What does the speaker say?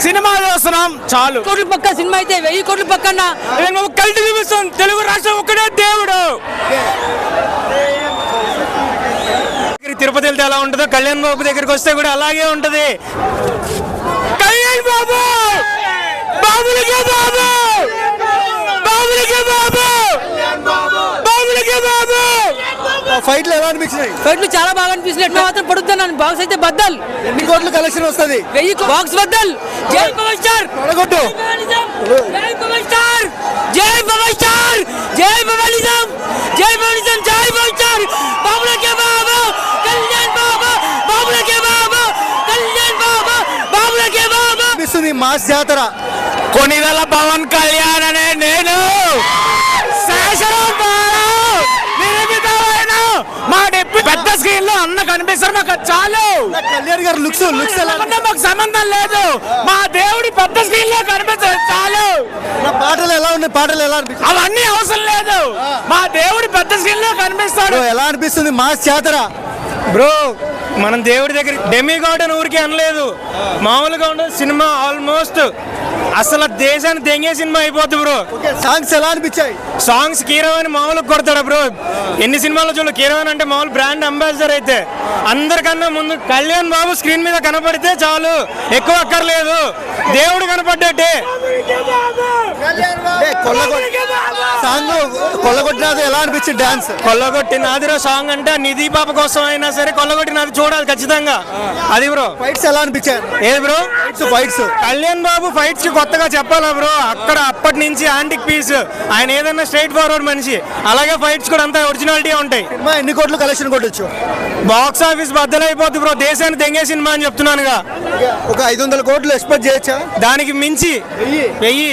Cinema చూస్తున్నాం చాలు. కోట్ల పక్క సినిమా అయితే 1000 కోట్ల పక్కన కల్టి చూపిస్తాం. తెలుగు రాష్ట్రం ఒక్కడే దేవుడు. తిరుపతి వెళ్తే ఎలా ఉంటుందో కళ్యాణ్ బాబు దగ్గరికి వస్తే కూడా అలాగే ఉంటది. కళ్యాణ్ బాబు, బాబులకే బాబు, బాబులకే బాబు, బాబులకే బాబు. ఫైట్లు ఎలా అనిపించినాయి? ఫైట్లు చాలా బాగా అనిపించినట్టు మాత్రం పడుతున్నాను. బాక్స్ అయితే బద్దల్. ఎన్ని కోట్ల కలెక్షన్ వస్తుంది? 1000 బాక్స్ బద్దల్. జై పవర్ స్టార్, పడగొట్టు. జై పవర్ స్టార్, జై పవర్ స్టార్, జై పవరిజం, జై పవరిజం, జై పవర్ స్టార్. బాబులకే బాబు, కళ్యాణ్ బాబు, బాబులకే బాబు, కళ్యాణ్ బాబు, బాబులకే బాబు. అనిపిస్తుంది మాస్ జాతర. కొనిదల పవన్ కళ్యాణ్ అనే నేను మా పెద్ద స్క్రీన్ లో అన్న కనిపిస్తారు. నాకు చాలు. కళ్యాణ్ గారు లుక్స్ మాకు సంబంధం లేదు. మా దేవుడి పెద్ద స్క్రీన్ లో కనిపిస్తారు చాలు. పాటలు ఎలా ఉన్నాయి? పాటలు ఎలా అనిపిస్తుంది? అవన్నీ అవసరం లేదు. మా దేవుడి పెద్ద స్క్రీన్ లో కనిపిస్తాడు. ఎలా అనిపిస్తుంది మాస్ జాతర? బ్రో మనం దేవుడి దగ్గర డెమీ గాడ్ అని ఊరికి అనలేదు. మామూలుగా ఉండదు సినిమా. ఆల్మోస్ట్ అసలు దేశాన్ని దెంగే సినిమా అయిపోద్ది బ్రో. సాంగ్స్ ఎలా అనిపించాయి? సాంగ్స్ కీరవాణి మామూలుగా కొడతాడు బ్రో. ఎన్ని సినిమాల్లో చూడ కీరవాణి అంటే మామూలు బ్రాండ్ అంబాసిడర్. అయితే అందరికన్నా ముందు కళ్యాణ్ బాబు స్క్రీన్ మీద కనపడితే చాలు, ఎక్కువ అక్కర్లేదు. దేవుడు కనపడ్డట్టే. సాంగ్ కొల్లగొట్టినది ఎలా అనిపించింది? డాన్స్ కొల్లగొట్టినదిరో సాంగ్ అంటే నిధి పాప కోసం అయినా సరే కొల్లగొట్టినది చూడాలి ఖచ్చితంగా. అది బ్రో. ఫైట్స్ ఎలా అనిపించాయి? ఏది bro? Fights Kalyan Babu fights కొత్తగా చెప్పాలా బ్రో? అక్కడ అప్పటి నుంచి యాంటిక్ పీస్. ఆయన ఏదన్నా స్ట్రైట్ ఫార్వర్డ్ మనిషి. అలాగే ఫైట్స్ కూడా అంతా ఒరిజినాలిటీ ఉంటాయి. ఎన్ని కోట్లు కలెక్షన్ కొట్టొచ్చు? బాక్స్ ఆఫీస్ బద్దలైపోద్ది బ్రో. దేశాన్ని దెంగే సినిమా అని చెప్తున్నానుగా. ఒక 500 కోట్లు ఎక్స్పెక్ట్ చేయొచ్చా? దానికి మించి 1000.